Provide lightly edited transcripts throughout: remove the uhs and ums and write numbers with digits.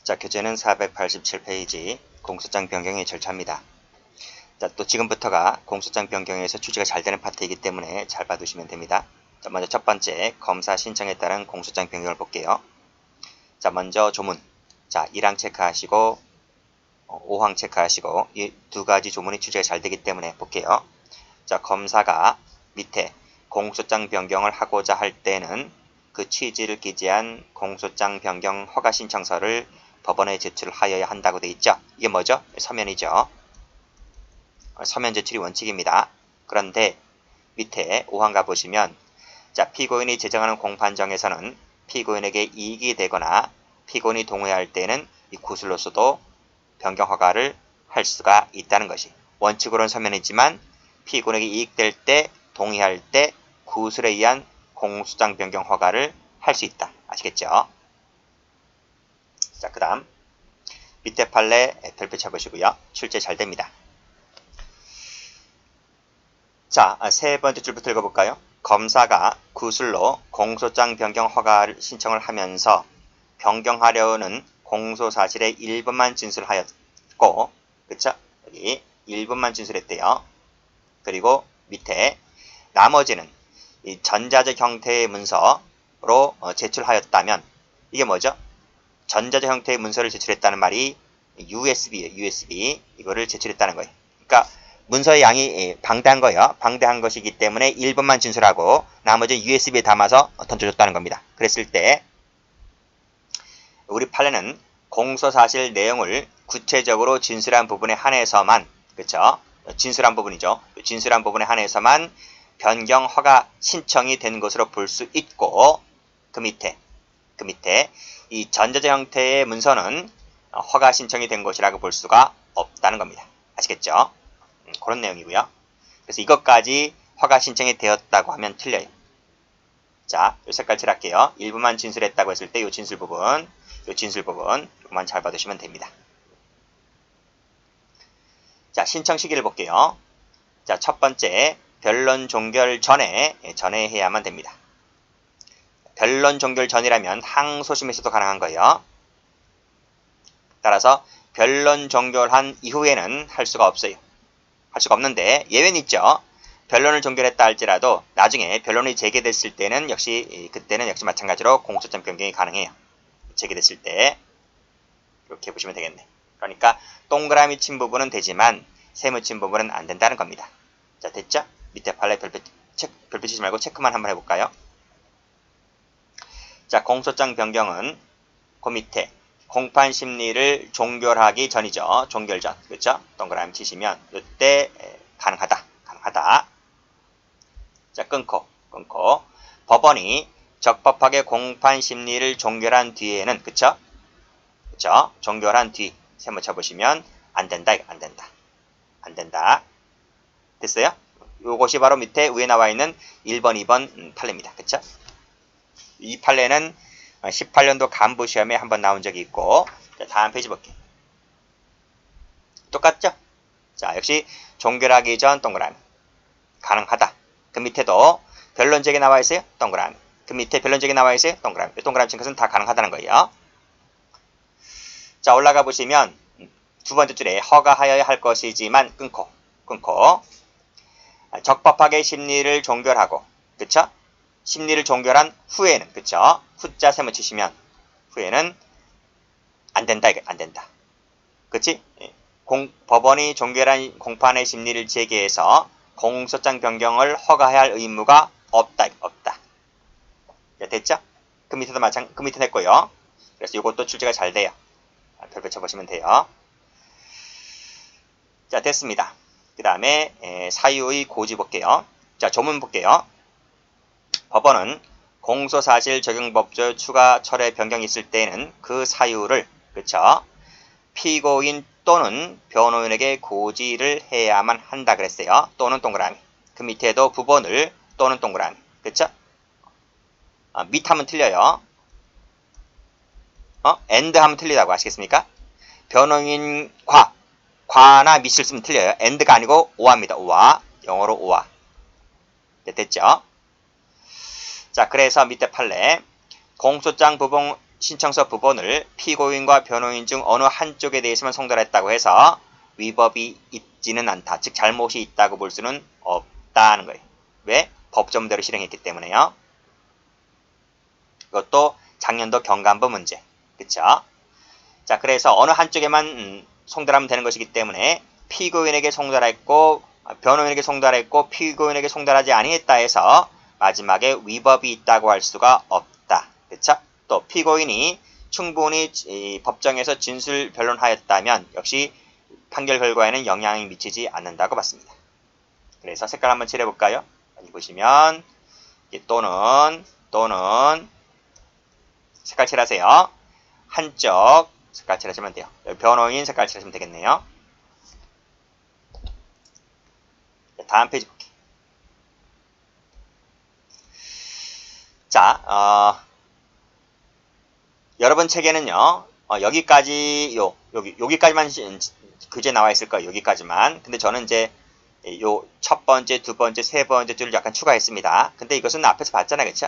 자, 교재는 487페이지 공소장 변경의 절차입니다. 자, 또 지금부터가 공소장 변경에서 취지가 잘 되는 파트이기 때문에 잘 봐두시면 됩니다. 자, 먼저 첫 번째, 검사 신청에 따른 공소장 변경을 볼게요. 자, 먼저 조문. 자, 1항 체크하시고 5항 체크하시고 이 두 가지 조문이 취지가 잘 되기 때문에 볼게요. 자, 검사가 밑에 공소장 변경을 하고자 할 때는 그 취지를 기재한 공소장 변경 허가 신청서를 법원에 제출하여야 한다고 되어 있죠. 이게 뭐죠? 서면이죠. 서면 제출이 원칙입니다. 그런데 밑에 5항 가보시면 자, 피고인이 제정하는 공판정에서는 피고인에게 이익이 되거나 피고인이 동의할 때는 이 구술로서도 변경 허가를 할 수가 있다는 것이 원칙으로는 서면이지만 피고인에게 이익될 때 동의할 때 구술에 의한 공소장 변경 허가를 할 수 있다. 아시겠죠? 자, 그 다음 밑에 판례 별표 쳐보시고요. 출제 잘 됩니다. 자, 세 번째 줄부터 읽어볼까요? 검사가 구술로 공소장 변경 허가 신청을 하면서 변경하려는 공소사실의 일부만 진술하였고, 그쵸? 여기 일부만 진술했대요. 그리고 밑에 나머지는 이 전자적 형태의 문서로 제출하였다면 이게 뭐죠? 전자적 형태의 문서를 제출했다는 말이 USB예요. USB. 이거를 제출했다는 거예요. 그러니까 문서의 양이 방대한 거예요. 방대한 것이기 때문에 1번만 진술하고 나머지 USB에 담아서 던져줬다는 겁니다. 그랬을 때 우리 판례는 공소사실 내용을 구체적으로 진술한 부분에 한해서만, 그렇죠? 진술한 부분이죠. 진술한 부분에 한해서만 변경 허가 신청이 된 것으로 볼 수 있고 그 밑에 이 전자적 형태의 문서는 허가 신청이 된 것이라고 볼 수가 없다는 겁니다. 아시겠죠? 그런 내용이고요. 그래서 이것까지 허가 신청이 되었다고 하면 틀려요. 자, 요 색깔 칠할게요. 일부만 진술했다고 했을 때 요 진술 부분 이것만 잘 봐두시면 됩니다. 자, 신청 시기를 볼게요. 자, 첫 번째 변론 종결 전에 해야만 됩니다. 변론 종결 전이라면 항소심에서도 가능한 거예요. 따라서 변론 종결한 이후에는 할 수가 없어요. 할 수가 없는데 예외는 있죠. 변론을 종결했다 할지라도 나중에 변론이 재개됐을 때는 그때는 역시 마찬가지로 공소장 변경이 가능해요. 재개됐을 때 이렇게 보시면 되겠네. 그러니까 동그라미 친 부분은 되지만 세모 친 부분은 안 된다는 겁니다. 자, 됐죠? 밑에 판례 별표 치지 말고 체크만 한번 해볼까요? 자, 공소장 변경은 그 밑에 공판 심리를 종결하기 전이죠. 종결 전. 그렇죠? 동그라미 치시면 이때 가능하다. 자, 끊고 법원이 적법하게 공판 심리를 종결한 뒤에는, 그쵸? 종결한 뒤 세모 쳐보시면 안 된다. 됐어요? 요것이 바로 밑에 위에 나와 있는 1번, 2번 판례입니다. 그쵸? 이 판례는 18년도 간부 시험에 한번 나온 적이 있고, 자, 다음 페이지 볼게요. 똑같죠? 자, 역시 종결하기 전 동그라미. 가능하다. 그 밑에도 변론적이 나와 있어요. 동그라미. 그 밑에 변론적이 나와 있어요. 동그라미. 동그라미 친 것은 다 가능하다는 거예요. 자, 올라가 보시면 두 번째 줄에 허가하여야 할 것이지만 끊고 적법하게 심리를 종결하고, 그쵸? 심리를 종결한 후에는, 그쵸? 후자 세모 치시면 후에는 안 된다. 그치? 법원이 종결한 공판의 심리를 제기해서 공소장 변경을 허가해야 할 의무가 없다. 자, 됐죠? 그 밑에도 그 밑에 냈고요. 그래서 이것도 출제가 잘 돼요. 별표 쳐보시면 돼요. 자, 됐습니다. 그 다음에 사유의 고지 볼게요. 자, 조문 볼게요. 법원은 공소사실 적용법조 추가 철회 변경이 있을 때에는 그 사유를, 그쵸? 피고인 또는 변호인에게 고지를 해야만 한다 그랬어요. 또는 동그라미. 그 밑에도 부본을 또는 동그라미. 그쵸? 밑 하면 틀려요. and 하면 틀리다고 아시겠습니까? 변호인 과나 밑을 쓰면 틀려요. and가 아니고 오화입니다. 오화. 영어로 오화. 네, 됐죠? 자, 그래서 밑에 판례 공소장 신청서 부본을 피고인과 변호인 중 어느 한쪽에 대해서만 송달했다고 해서 위법이 있지는 않다. 즉 잘못이 있다고 볼 수는 없다는 거예요. 왜? 법조문대로 실행했기 때문에요. 이것도 작년도 경감부 문제. 그쵸? 자, 그래서 어느 한쪽에만 송달하면 되는 것이기 때문에 피고인에게 송달했고 변호인에게 송달했고 피고인에게 송달하지 아니했다 해서 마지막에 위법이 있다고 할 수가 없다. 그쵸? 또 피고인이 충분히 법정에서 진술 변론하였다면 역시 판결 결과에는 영향이 미치지 않는다고 봤습니다. 그래서 색깔 한번 칠해볼까요? 여기 보시면 또는 색깔 칠하세요. 한쪽 색깔 칠하시면 돼요. 변호인 색깔 칠하시면 되겠네요. 다음 페이지 볼게요. 자, 여러분 책에는요, 여기까지만 교재 나와 있을 거예요. 여기까지만. 근데 저는 이제 요 첫 번째, 두 번째, 세 번째 줄을 약간 추가했습니다. 근데 이것은 앞에서 봤잖아요. 그쵸?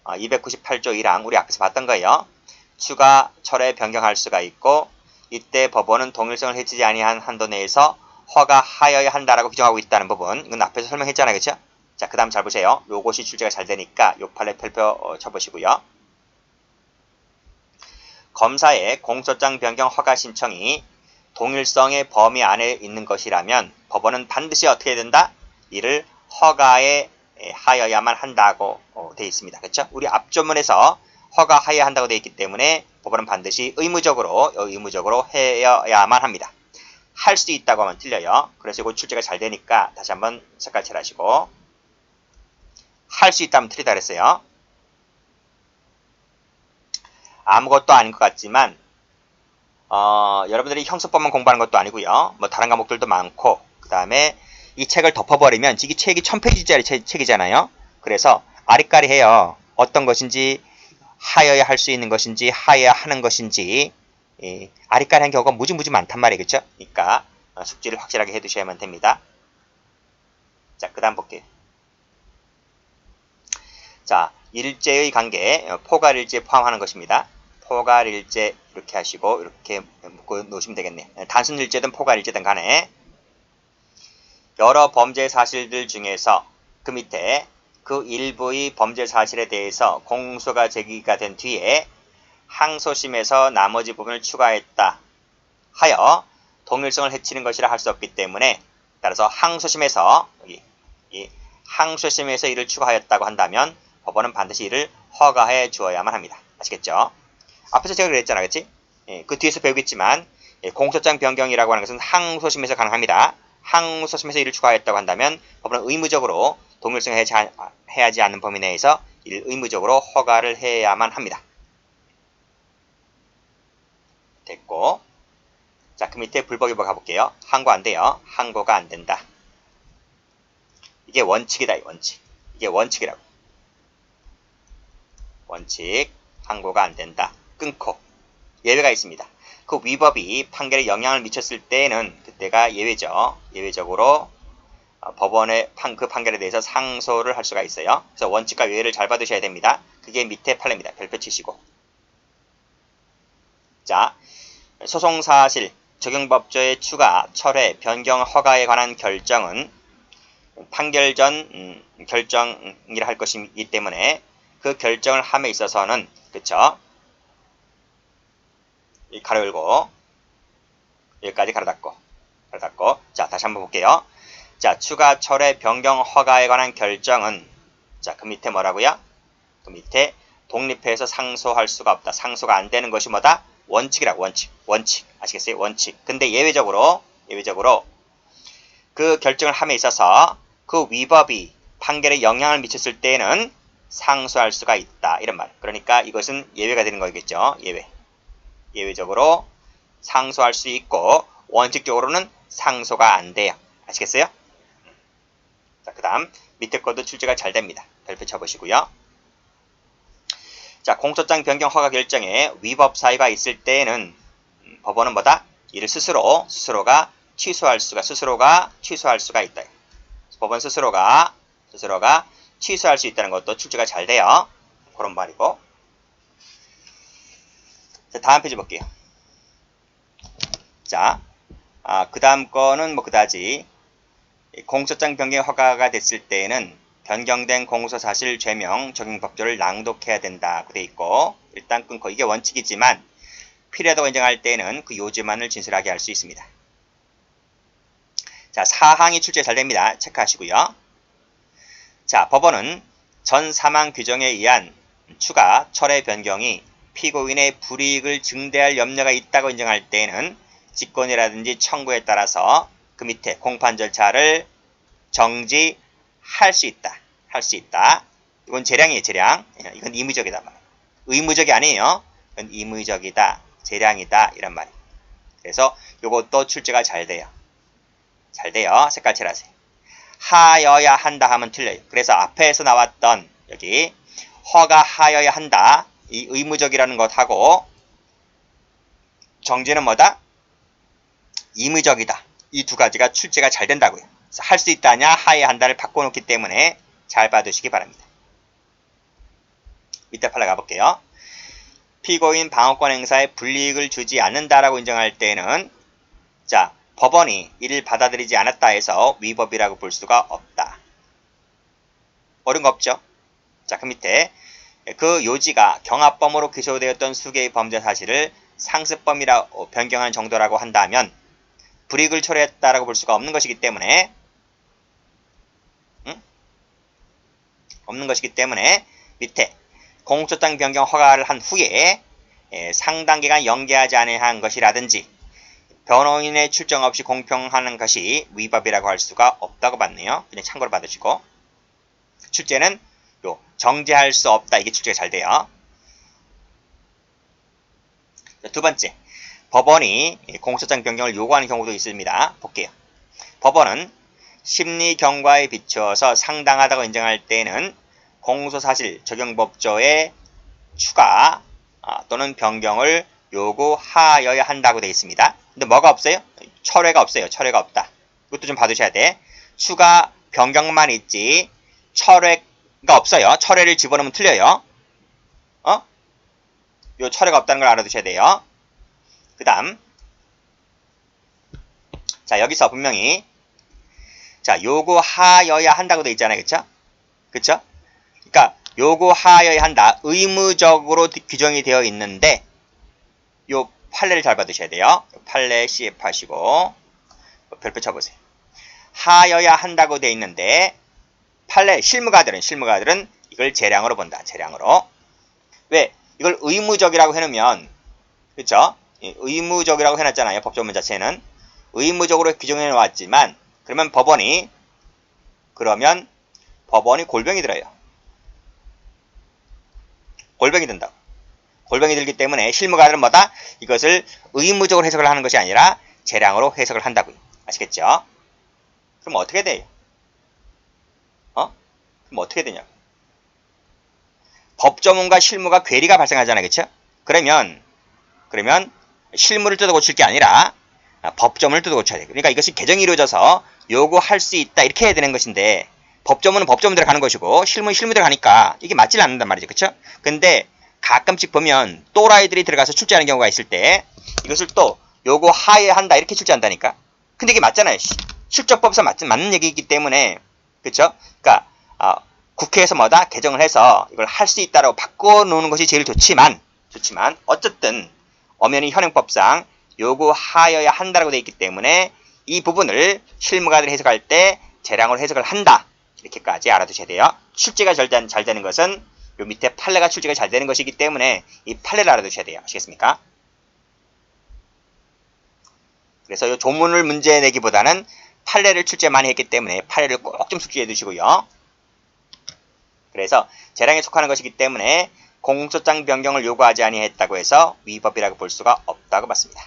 298조 1항 우리 앞에서 봤던 거예요. 추가 철회 변경할 수가 있고 이때 법원은 동일성을 해치지 아니한 한도 내에서 허가하여야 한다라고 규정하고 있다는 부분. 이건 앞에서 설명했잖아요. 그쵸? 자, 그 다음 잘 보세요. 요것이 출제가 잘 되니까 요 판례 펼쳐 쳐보시고요. 검사의 공소장 변경 허가 신청이 동일성의 범위 안에 있는 것이라면 법원은 반드시 어떻게 된다? 이를 허가에 하여야만 한다고 되어 있습니다. 그렇죠? 우리 앞조문에서 허가하여야 한다고 되어 있기 때문에 법원은 반드시 의무적으로 해야만 합니다. 할 수 있다고 하면 틀려요. 그래서 이거 출제가 잘 되니까 다시 한번 색깔 칠하시고 할 수 있다면 틀리다 그랬어요. 아무것도 아닌 것 같지만 여러분들이 형사법만 공부하는 것도 아니고요. 뭐 다른 과목들도 많고 그 다음에 이 책을 덮어버리면 이 책이 1000페이지짜리 책이잖아요. 그래서 아리까리해요. 어떤 것인지 하여야 할 수 있는 것인지 하여야 하는 것인지 아리까리한 경우가 무지 많단 말이겠죠. 그러니까 숙지를 확실하게 해두셔야만 됩니다. 자, 그 다음 볼게요. 자, 일제의 관계, 포괄일제 포함하는 것입니다. 포괄일제 이렇게 하시고 이렇게 묶어 놓으시면 되겠네요. 단순일제든 포괄일제든 간에 여러 범죄 사실들 중에서 그 밑에 그 일부의 범죄 사실에 대해서 공소가 제기가 된 뒤에 항소심에서 나머지 부분을 추가했다 하여 동일성을 해치는 것이라 할 수 없기 때문에 따라서 항소심에서 이 항소심에서 이를 추가하였다고 한다면 법원은 반드시 이를 허가해 주어야만 합니다. 아시겠죠? 앞에서 제가 그랬잖아, 그치? 그 뒤에서 배우겠지만 공소장 변경이라고 하는 것은 항소심에서 가능합니다. 항소심에서 이를 추가했다고 한다면 법원은 의무적으로 동일성을 해야지 않는 범위 내에서 이를 의무적으로 허가를 해야만 합니다. 됐고, 자, 그 밑에 불법위법 가볼게요. 항고 안 돼요. 항고가 안 된다. 이게 원칙이다, 원칙. 이게 원칙이라고. 원칙, 항고가 안 된다. 끊고. 예외가 있습니다. 그 위법이 판결에 영향을 미쳤을 때에는 그때가 예외죠. 예외적으로 법원의 그 판결에 대해서 상소를 할 수가 있어요. 그래서 원칙과 예외를 잘 받으셔야 됩니다. 그게 밑에 판례입니다. 별표 치시고. 자, 소송사실, 적용법조의 추가, 철회, 변경, 허가에 관한 결정은 판결 전 결정이라 할 것이기 때문에 그 결정을 함에 있어서는 그쵸? 이 가로 열고 여기까지 가로 닫고 자, 다시 한번 볼게요. 자, 추가, 철회, 변경, 허가에 관한 결정은 자, 그 밑에 뭐라고요? 그 밑에 독립해서 상소할 수가 없다. 상소가 안 되는 것이 뭐다? 원칙이라고. 원칙 아시겠어요? 원칙. 근데 예외적으로 그 결정을 함에 있어서 그 위법이 판결에 영향을 미쳤을 때에는 상소할 수가 있다. 이런 말. 그러니까 이것은 예외가 되는 거겠죠. 예외적으로 상소할 수 있고 원칙적으로는 상소가 안 돼요. 아시겠어요? 자, 그 다음 밑에 것도 출제가 잘 됩니다. 별표 쳐보시고요. 자, 공소장 변경 허가 결정에 위법 사유가 있을 때에는 법원은 뭐다? 이를 스스로가 취소할 수가 있다. 법원 스스로가 취소할 수 있다는 것도 출제가 잘 돼요. 그런 말이고. 자, 다음 페이지 볼게요. 자, 그 다음 거는 뭐 그다지 공소장 변경 허가가 됐을 때에는 변경된 공소사실 죄명 적용 법조를 낭독해야 된다고 돼 있고 일단 끊고 이게 원칙이지만 필요하다고 인정할 때에는 그 요지만을 진술하게 할 수 있습니다. 자, 사항이 출제 잘 됩니다. 체크하시고요. 자, 법원은 전 사망 규정에 의한 추가, 철회 변경이 피고인의 불이익을 증대할 염려가 있다고 인정할 때에는 직권이라든지 청구에 따라서 그 밑에 공판 절차를 정지할 수 있다. 할 수 있다. 이건 재량이에요, 재량. 이건 의무적이다. 의무적이 아니에요. 이건 의무적이다. 재량이다. 이런 말이에요. 그래서 이것도 출제가 잘 돼요. 잘 돼요. 색깔 칠하세요. 하여야 한다 하면 틀려요. 그래서 앞에서 나왔던 여기 허가하여야 한다. 이 의무적이라는 것하고 정지는 뭐다? 의무적이다. 이 두 가지가 출제가 잘 된다고요. 할 수 있다냐 하여야 한다를 바꿔놓기 때문에 잘 봐두시기 바랍니다. 밑에 팔로 가볼게요. 피고인 방어권 행사에 불이익을 주지 않는다라고 인정할 때는 자, 법원이 이를 받아들이지 않았다 해서 위법이라고 볼 수가 없다. 옳은 거 없죠? 자, 그 밑에 그 요지가 경합범으로 기소되었던 수개의 범죄 사실을 상습범이라 변경한 정도라고 한다면 불이익을 초래했다라고 볼 수가 없는 것이기 때문에 없는 것이기 때문에 밑에 공소장 변경 허가를 한 후에 상당 기간 연기하지 아니한 것이라든지 변호인의 출정 없이 공표하는 것이 위법이라고 할 수가 없다고 봤네요. 그냥 참고로 받으시고 출제는 정지할 수 없다. 이게 출제가 잘 돼요. 두 번째, 법원이 공소장 변경을 요구하는 경우도 있습니다. 볼게요. 법원은 심리 경과에 비추어서 상당하다고 인정할 때는 공소사실 적용법조의 추가 또는 변경을 요구하여야 한다고 되어 있습니다. 근데 뭐가 없어요? 철회가 없어요. 철회가 없다. 이것도 좀 봐두셔야 돼. 추가 변경만 있지 철회가 없어요. 철회를 집어넣으면 틀려요. 요 철회가 없다는 걸 알아두셔야 돼요. 그 다음 자, 여기서 분명히 자, 요구하여야 한다고 되어 있잖아요. 그쵸? 그쵸? 그러니까 요구하여야 한다. 의무적으로 규정이 되어 있는데 요 판례를 잘 받으셔야 돼요. 판례 CF 하시고 별표 쳐보세요. 하여야 한다고 되어 있는데 판례 실무가들은 이걸 재량으로 본다. 재량으로. 왜? 이걸 의무적이라고 해놓으면 그쵸? 의무적이라고 해놨잖아요. 법조문 자체는. 의무적으로 규정해 놓았지만 그러면 법원이 골병이 들어요. 골병이 든다고. 골병이 들기 때문에 실무가들은 뭐다? 이것을 의무적으로 해석을 하는 것이 아니라 재량으로 해석을 한다고요. 아시겠죠? 그럼 어떻게 돼요? 그럼 어떻게 되냐고. 법조문과 실무가 괴리가 발생하잖아요. 그쵸? 그러면 실무를 뜯어 고칠 게 아니라 법조문을 뜯어 고쳐야 돼요. 그러니까 이것이 개정이 이루어져서 요구할 수 있다 이렇게 해야 되는 것인데 법조문은 법조문대로 가는 것이고 실무는 실무대로 가니까 이게 맞질 않는단 말이죠. 그쵸? 근데 가끔씩 보면 또라이들이 들어가서 출제하는 경우가 있을 때 이것을 또 요구하여야 한다 이렇게 출제한다니까. 근데 이게 맞잖아요. 실적법에서 맞는 얘기이기 때문에 그쵸? 그러니까 국회에서 뭐다? 개정을 해서 이걸 할 수 있다라고 바꿔놓는 것이 제일 좋지만 어쨌든 엄연히 현행법상 요구하여야 한다라고 되어 있기 때문에 이 부분을 실무가들이 해석할 때 재량으로 해석을 한다. 이렇게까지 알아두셔야 돼요. 출제가 잘 되는 것은 요 밑에 판례가 출제가 잘 되는 것이기 때문에 이 판례를 알아두셔야 돼요. 아시겠습니까? 그래서 요 조문을 문제 내기보다는 판례를 출제 많이 했기 때문에 판례를 꼭 좀 숙지해 두시고요. 그래서 재량에 속하는 것이기 때문에 공소장 변경을 요구하지 아니했다고 해서 위법이라고 볼 수가 없다고 봤습니다.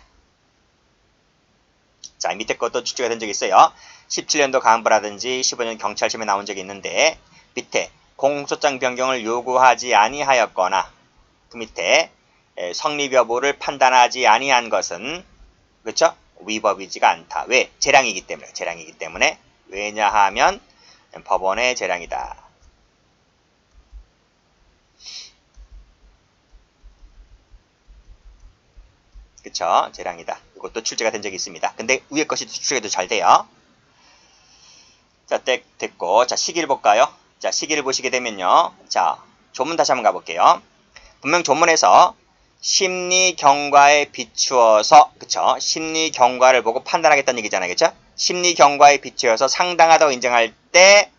자, 밑에 것도 출제가 된 적이 있어요. 17년도 간부라든지 15년 경찰시험에 나온 적이 있는데 밑에 공소장 변경을 요구하지 아니하였거나 그 밑에 성립 여부를 판단하지 아니한 것은 그렇죠? 위법이지가 않다. 왜? 재량이기 때문에. 왜냐하면 법원의 재량이다. 그쵸? 재량이다. 이것도 출제가 된 적이 있습니다. 근데 위에 것이 출제가 더 잘 돼요. 자, 됐고. 자, 시기를 볼까요? 자, 시기를 보시게 되면요. 자, 조문 다시 한번 가볼게요. 분명 조문에서 심리 경과에 비추어서, 그쵸? 심리 경과를 보고 판단하겠다는 얘기잖아요. 그쵸? 심리 경과에 비추어서 상당하다고 인정할 때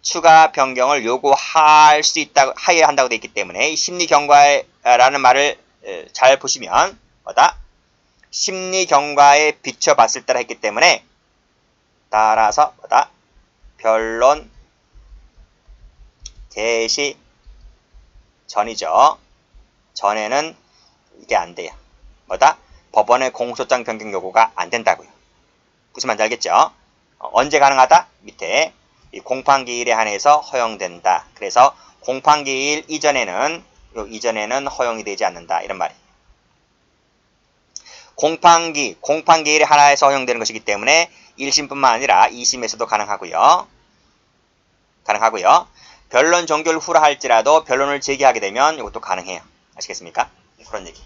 추가 변경을 요구할 수 있다고, 하여야 한다고 되어 있기 때문에 이 심리 경과라는 말을 잘 보시면, 뭐다? 심리 경과에 비춰 봤을 때라 했기 때문에 따라서, 뭐다? 변론 개시 전이죠. 전에는 이게 안 돼요. 뭐다? 법원의 공소장 변경 요구가 안 된다고요. 무슨 말인지 알겠죠? 언제 가능하다? 밑에 이 공판기일에 한해서 허용된다. 그래서 공판기일 이전에는 허용이 되지 않는다. 이런 말이에요. 공판기일에 한해서 허용되는 것이기 때문에 1심뿐만 아니라 2심에서도 가능하고요. 변론 종결 후라 할지라도 변론을 제기하게 되면 이것도 가능해요. 아시겠습니까? 그런 얘기.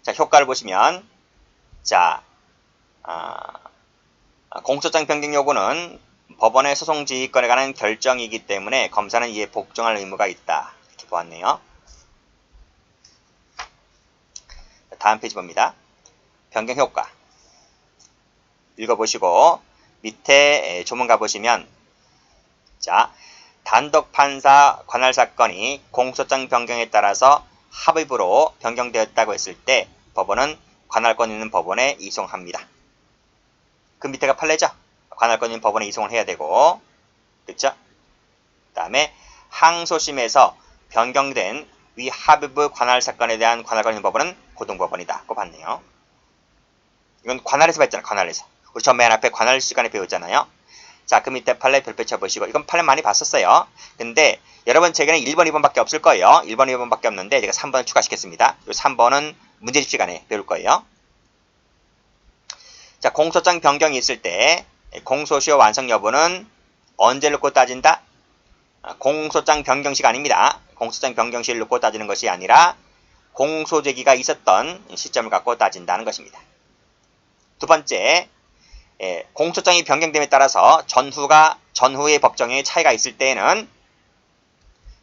자, 효과를 보시면, 자, 공소장 변경 요구는 법원의 소송 지휘권에 관한 결정이기 때문에 검사는 이에 복종할 의무가 있다. 이렇게 보았네요. 다음 페이지 봅니다. 변경 효과. 읽어보시고 밑에 조문 가보시면, 자, 단독 판사 관할 사건이 공소장 변경에 따라서 합의부로 변경되었다고 했을 때 법원은 관할권 있는 법원에 이송합니다. 그 밑에가 판례죠. 관할권 있는 법원에 이송을 해야 되고, 그렇죠? 그 다음에 항소심에서 변경된 위 합의부 관할 사건에 대한 관할권 있는 법원은 고등법원이다. 고 봤네요. 이건 관할에서 봤잖아요. 관할에서. 우리 전 맨 앞에 관할 시간에 배웠잖아요. 자, 그 밑에 판례 별표 쳐보시고, 이건 판례 많이 봤었어요. 근데 여러분 제게는 1번, 2번밖에 없을 거예요. 1번, 2번밖에 없는데 제가 3번을 추가시켰습니다. 이 3번은 문제집 시간에 배울 거예요. 자, 공소장 변경이 있을 때 공소시효 완성 여부는 언제를 놓고 따진다? 공소장 변경 시간입니다. 공소장 변경 시를 놓고 따지는 것이 아니라 공소 제기가 있었던 시점을 갖고 따진다는 것입니다. 두 번째, 공소장이 변경됨에 따라서 전후의 법정형의 차이가 있을 때에는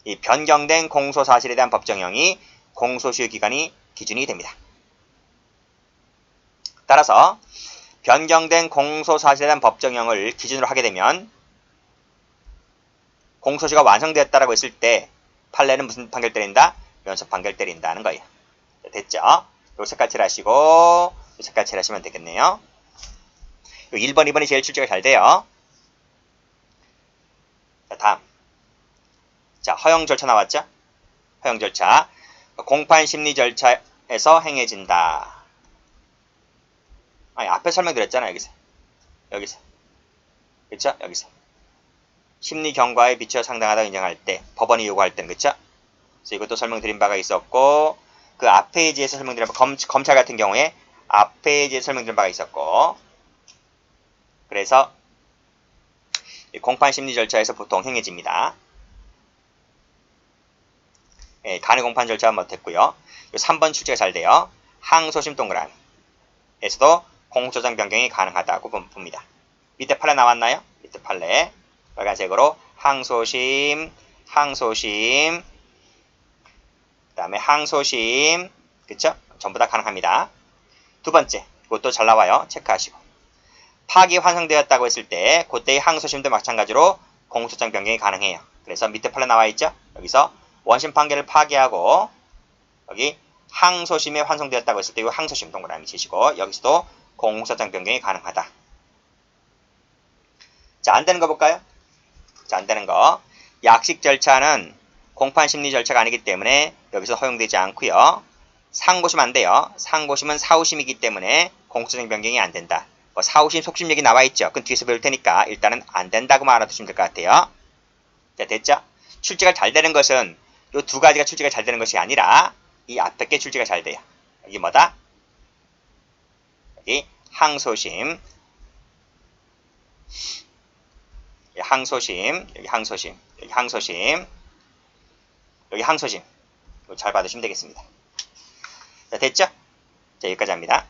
이 변경된 공소 사실에 대한 법정형이 공소시효 기간이 기준이 됩니다. 따라서 변경된 공소 사실에 대한 법정형을 기준으로 하게 되면 공소시효가 완성되었다라고 했을 때 판례는 무슨 판결 때린다? 연속 판결 때린다는 거예요. 됐죠? 요 색깔 칠하시고 요 색깔 칠하시면 되겠네요. 1번, 2번이 제일 출제가 잘 돼요. 자, 다음. 자, 허용 절차 나왔죠? 허용 절차. 공판 심리 절차에서 행해진다. 아니, 앞에 설명드렸잖아요. 여기서. 그쵸? 여기서. 심리 경과에 비추어 상당하다고 인정할 때, 법원이 요구할 때는, 그쵸? 그래서 이것도 설명드린 바가 있었고, 그 앞 페이지에서 설명드린 바, 검찰 같은 경우에 앞 페이지에 설명드린 바가 있었고, 그래서 공판 심리 절차에서 보통 행해집니다. 간이 공판 절차는 못했고요. 3번 출제가 잘 돼요. 항소심 동그라미에서도 공소장 변경이 가능하다고 봅니다. 밑에 판례 나왔나요? 밑에 판례 빨간색으로 항소심, 그 다음에 항소심, 그쵸? 전부 다 가능합니다. 두 번째, 이것도 잘 나와요. 체크하시고. 파기 완성되었다고 했을 때 그때의 항소심도 마찬가지로 공소장 변경이 가능해요. 그래서 밑에 판례 나와 있죠? 여기서 원심 판결을 파기하고 여기 항소심에 완성되었다고 했을 때 이 항소심 동그라미 치시고 여기서도 공소장 변경이 가능하다. 자, 안 되는 거 볼까요? 자, 안 되는 거. 약식 절차는 공판 심리 절차가 아니기 때문에 여기서 허용되지 않고요. 상고심 안 돼요. 상고심은 사후심이기 때문에 공소장 변경이 안 된다. 사후심, 속심 얘기 나와 있죠. 그건 뒤에서 배울 테니까 일단은 안 된다고만 알아두시면 될 것 같아요. 자, 됐죠? 출제가 잘 되는 것은 이 두 가지가 출제가 잘 되는 것이 아니라 이 앞에 게 출제가 잘 돼요. 여기 뭐다? 여기 항소심, 여기 항소심, 여기 항소심, 여기 항소심, 여기 항소심. 이거 잘 받으시면 되겠습니다. 자, 됐죠? 자, 여기까지 합니다.